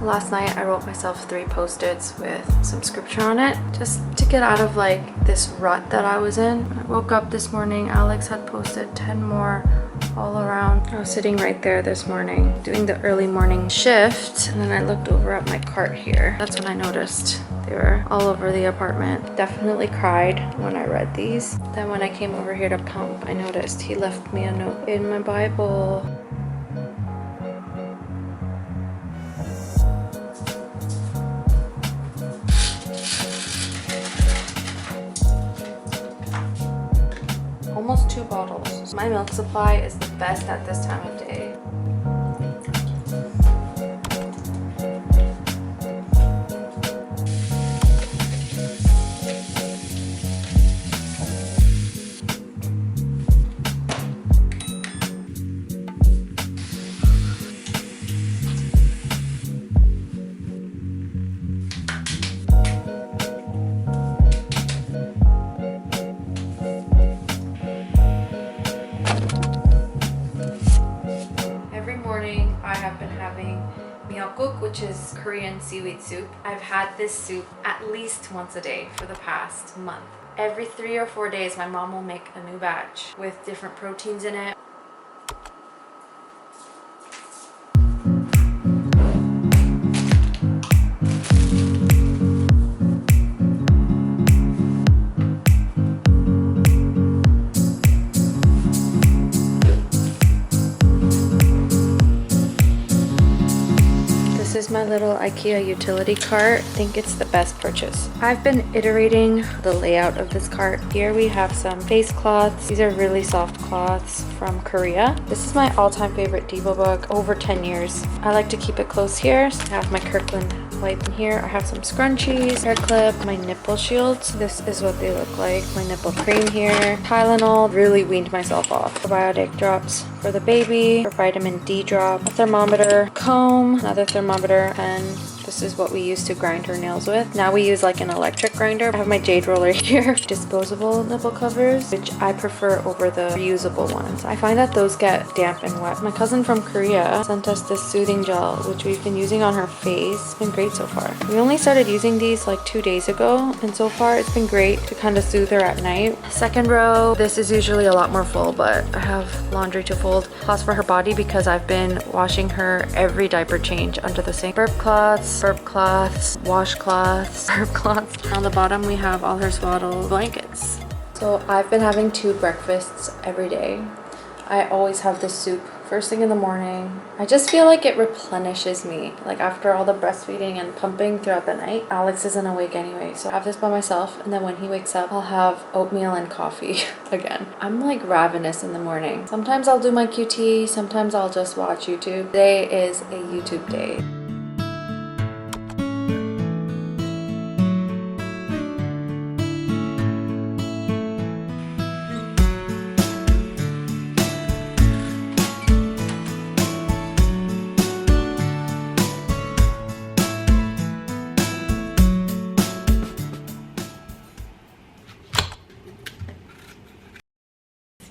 Last night I wrote myself 3 post-its with some scripture on it just to get out of like this rut that I was in. I woke up this morning, Alex had posted 10 more all around. I was sitting right there this morning doing the early morning shift, and then I looked over at my cart here. That's when I noticed they were all over the apartment. Definitely cried when I read these. Then when I came over here to pump, I noticed he left me a note in my Bible. Almost 2 bottles. My milk supply is the best at this time of day. Which is Korean seaweed soup. I've had this soup at least once a day for the past month. Every 3 or 4 days my mom will make a new batch with different proteins in it. This is my little IKEA utility cart. I think it's the best purchase. I've been iterating the layout of this cart. Here we have some face cloths. These are really soft cloths from Korea. This is my all-time favorite Devo book, over 10 years. I like to keep it close here. So I have my Kirkland wipe in here. I have some scrunchies, hair clip, my nipple shields. This is what they look like. My nipple cream here. Tylenol. Really weaned myself off. Probiotic drops for the baby. For vitamin D drop. A thermometer. Comb. Another thermometer. And this is what we use to grind her nails with. Now we use like an electric grinder. I have my jade roller here. Disposable nipple covers, which I prefer over the reusable ones. I find that those get damp and wet. My cousin from Korea sent us this soothing gel, which we've been using on her face. It's been great so far. We only started using these like 2 days ago, and so far it's been great to kind of soothe her at night. Second row, this is usually a lot more full, but I have laundry to fold. Cloths for her body because I've been washing her every diaper change under the sink. Burp cloths, washcloths, burp cloths. On the bottom we have all her swaddle blankets. So I've been having 2 breakfasts every day. I always have this soup first thing in the morning. I just feel like it replenishes me, like after all the breastfeeding and pumping throughout the night. Alex isn't awake anyway, so I have this by myself, and then when he wakes up I'll have oatmeal and coffee again. I'm like ravenous in the morning. Sometimes I'll do my QT, sometimes I'll just watch YouTube. Today is a YouTube day.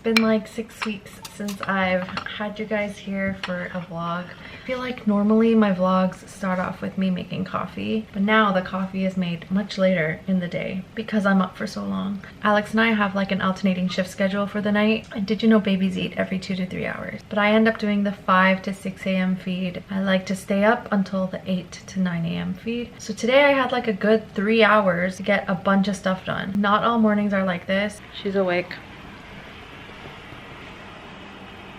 Been like 6 weeks since I've had you guys here for a vlog. I feel like normally my vlogs start off with me making coffee, but now the coffee is made much later in the day because I'm up for so long. Alex and I have like an alternating shift schedule for the night, and did you know babies eat every 2 to 3 hours? But I end up doing the 5 to 6 a.m. feed. I like to stay up until the 8 to 9 a.m. feed. So today I had like a good 3 hours to get a bunch of stuff done. Not all mornings are like this. She's awake.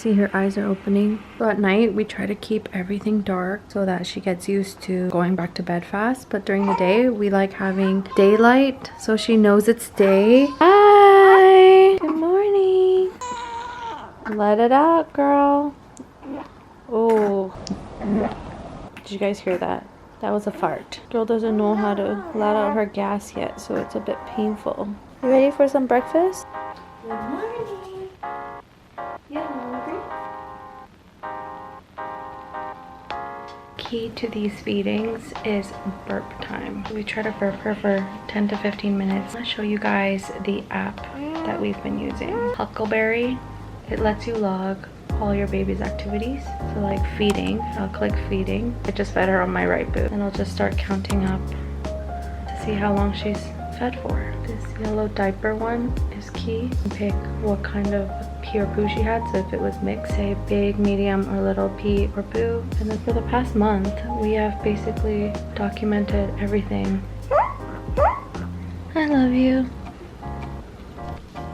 See, her eyes are opening. So at night we try to keep everything dark so that she gets used to going back to bed fast, but during the day we like having daylight so she knows it's day. Hi, good morning. Let it out, girl. Oh, did you guys hear that? That was a fart. Girl doesn't know how to let out her gas yet, so it's a bit painful. You ready for some breakfast? Good morning. Yeah, hungry? Key to these feedings is burp time. We try to burp her for 10 to 15 minutes. I'll show you guys the app that we've been using. Huckleberry. It lets you log all your baby's activities. So like feeding, I'll click feeding. I just fed her on my right boob, and I'll just start counting up to see how long she's fed for. This yellow diaper one is key. Pick what kind of pee or poo she had. So if it was mixed, say big, medium, or little pee or poo. And then for the past month, we have basically documented everything. I love you.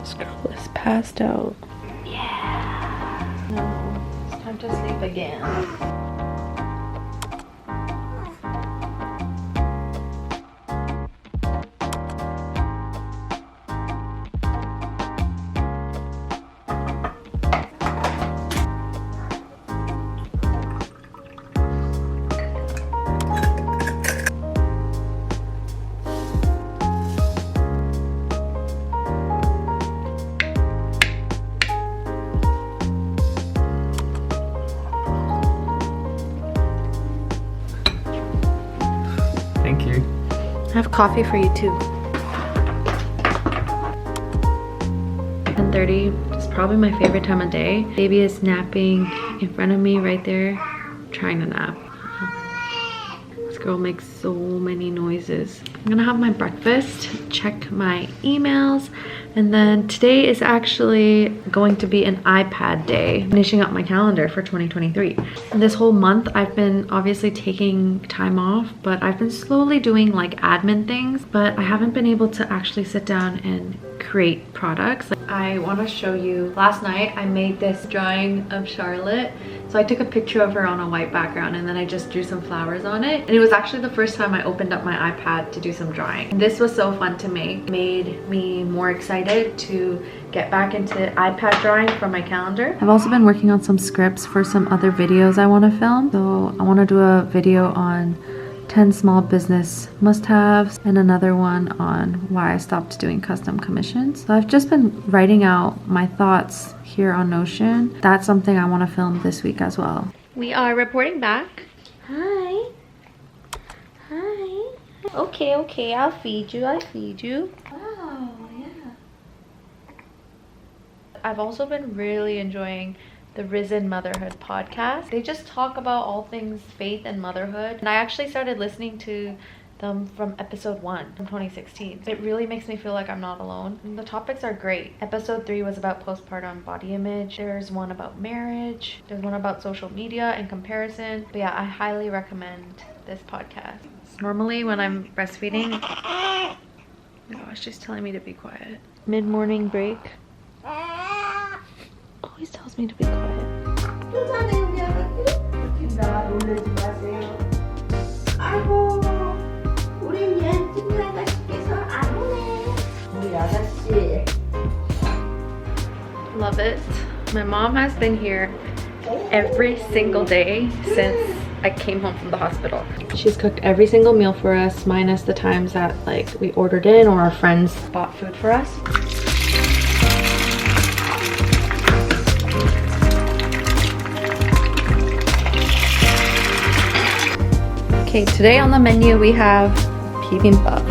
This girl is passed out. Yeah. No, it's time to sleep again. Thank you. I have coffee for you too. 10:30 is probably my favorite time of day. Baby is napping in front of me right there, trying to nap. This girl makes so many noises. I'm gonna have my breakfast, check my emails, and then today is actually going to be an iPad day, finishing up my calendar for 2023. And this whole month I've been obviously taking time off, but I've been slowly doing like admin things, but I haven't been able to actually sit down and create products. I want to show you, last night I made this drawing of Charlotte. So I took a picture of her on a white background, and then I just drew some flowers on it. And it was actually the first time I opened up my iPad to do some drawing. And this was so fun to make. It made me more excited to get back into iPad drawing for my calendar. I've also been working on some scripts for some other videos I want to film. So I want to do a video on 10 small business must-haves and another one on why I stopped doing custom commissions. So I've just been writing out my thoughts here on Notion. That's something I want to film this week as well. We are reporting back. Hi. Hi. Okay, I'll feed you. Wow, yeah. I've also been really enjoying the Risen Motherhood podcast. They just talk about all things faith and motherhood. And I actually started listening to them from episode 1 from 2016. It really makes me feel like I'm not alone. And the topics are great. Episode 3 was about postpartum body image. There's one about marriage. There's one about social media and comparison. But yeah, I highly recommend this podcast. Normally when I'm breastfeeding, oh gosh, she's telling me to be quiet. Mid-morning break. Always tells me to be quiet. Love it. My mom has been here every single day since I came home from the hospital. She's cooked every single meal for us, minus the times that like we ordered in or our friends bought food for us. Okay, today on the menu we have bibimbap.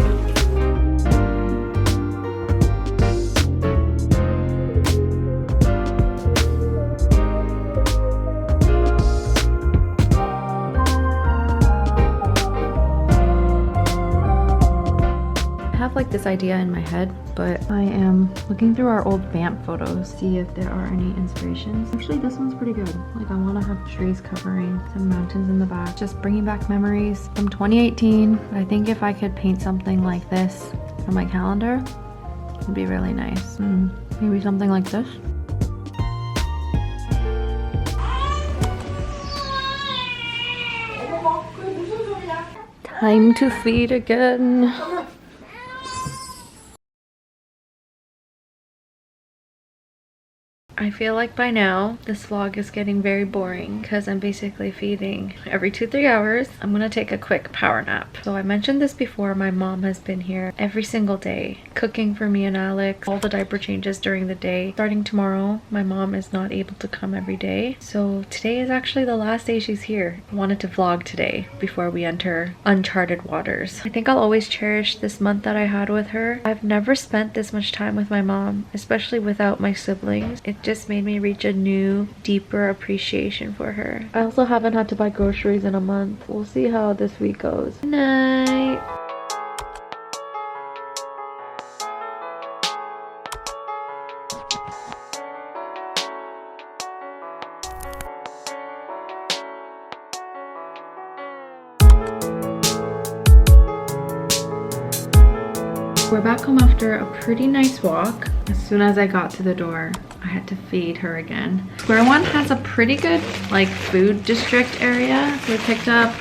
I have like this idea in my head, but I am looking through our old vamp photos, see if there are any inspirations. Actually, this one's pretty good. Like I want to have trees covering some mountains in the back, just bringing back memories from 2018. I think if I could paint something like this for my calendar, it'd be really nice. Maybe something like this. Time to feed again. I feel like by now this vlog is getting very boring because I'm basically feeding every 2-3 hours. I'm gonna take a quick power nap. So I mentioned this before, my mom has been here every single day cooking for me and Alex, all the diaper changes during the day. Starting tomorrow, my mom is not able to come every day. So today is actually the last day she's here. I wanted to vlog today before we enter uncharted waters. I think I'll always cherish this month that I had with her. I've never spent this much time with my mom, especially without my siblings. It's just made me reach a new, deeper appreciation for her. I also haven't had to buy groceries in a month. We'll see how this week goes. Good night. We're back home after a pretty nice walk. As soon as I got to the door, I had to feed her again. Square One has a pretty good like food district area. So we picked up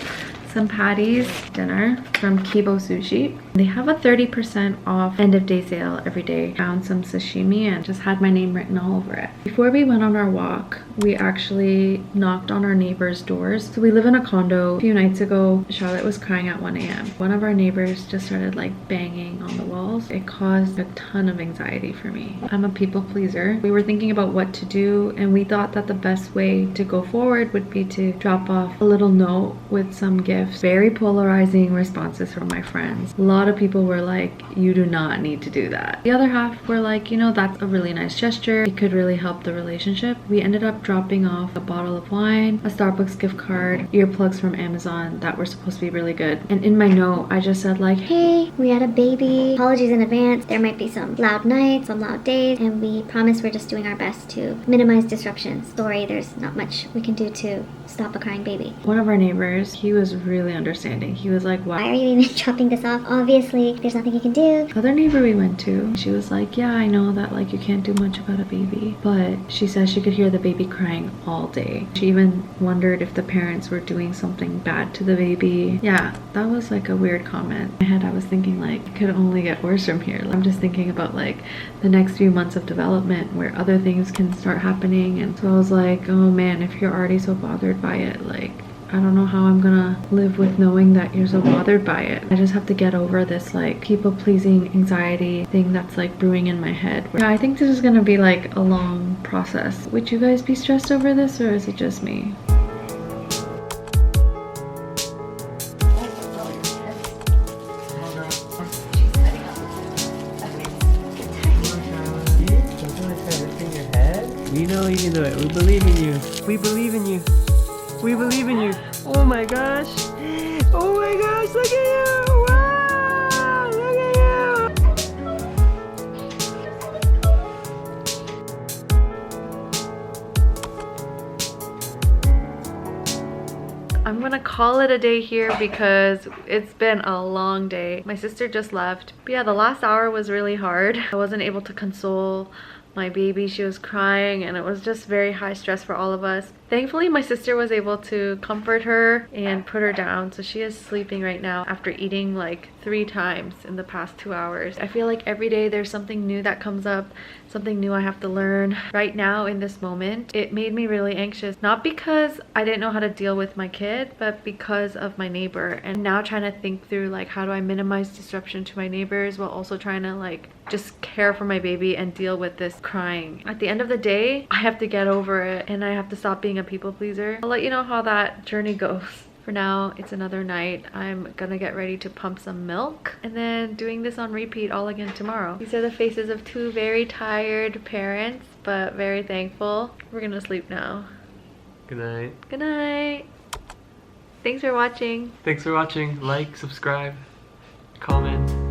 some patties, dinner from Kibo Sushi. They have a 30% off end of day sale every day. Found some sashimi and just had my name written all over it. Before we went on our walk, we actually knocked on our neighbors' doors. So we live in a condo. A few nights ago, Charlotte was crying at 1 a.m. One of our neighbors just started like banging on the walls. It caused a ton of anxiety for me. I'm a people pleaser. We were thinking about what to do, and we thought that the best way to go forward would be to drop off a little note with some gifts. Very polarizing responses from my friends. A lot of people were like, you do not need to do that. The other half were like, you know, that's a really nice gesture. It could really help the relationship. We ended up dropping off a bottle of wine, a Starbucks gift card, earplugs from Amazon that were supposed to be really good. And in my note, I just said like, hey, we had a baby. Apologies in advance. There might be some loud nights, some loud days, and we promise we're just doing our best to minimize disruptions. Sorry, there's not much we can do to stop a crying baby. One of our neighbors, he was really understanding. He was like, why are you even dropping this off? Obviously, there's nothing you can do. Other neighbor we went to, she was like, yeah, I know that like you can't do much about a baby, but she says she could hear the baby crying all day. She even wondered if the parents were doing something bad to the baby. Yeah, that was like a weird comment. In my head, I was thinking like, it could only get worse from here. I'm just thinking about like the next few months of development where other things can start happening. And so I was like, oh man, if you're already so bothered by it, like, I don't know how I'm gonna live with knowing that you're so bothered by it. I just have to get over this like people-pleasing anxiety thing that's like brewing in my head. Yeah, I think this is gonna be like a long process. Would you guys be stressed over this, or is it just me? We know you can do it. We believe in you. We believe in you. We believe in you. Oh my gosh. Oh my gosh, look at you. Wow, look at you. I'm gonna call it a day here because it's been a long day. My sister just left. But yeah, the last hour was really hard. I wasn't able to console my baby. She was crying and it was just very high stress for all of us. Thankfully, my sister was able to comfort her and put her down, so she is sleeping right now after eating like 3 times in the past 2 hours. I feel like every day there's something new that comes up, something new I have to learn. Right now in this moment, it made me really anxious, not because I didn't know how to deal with my kid, but because of my neighbor. And now trying to think through like, how do I minimize disruption to my neighbors while also trying to like just care for my baby and deal with this crying. At the end of the day, I have to get over it and I have to stop being a people pleaser. I'll let you know how that journey goes. For now, it's another night. I'm gonna get ready to pump some milk and then doing this on repeat all again tomorrow. These are the faces of 2 very tired parents, but very thankful. We're gonna sleep now. Good night. Good night. Thanks for watching. Thanks for watching. Like, subscribe, comment.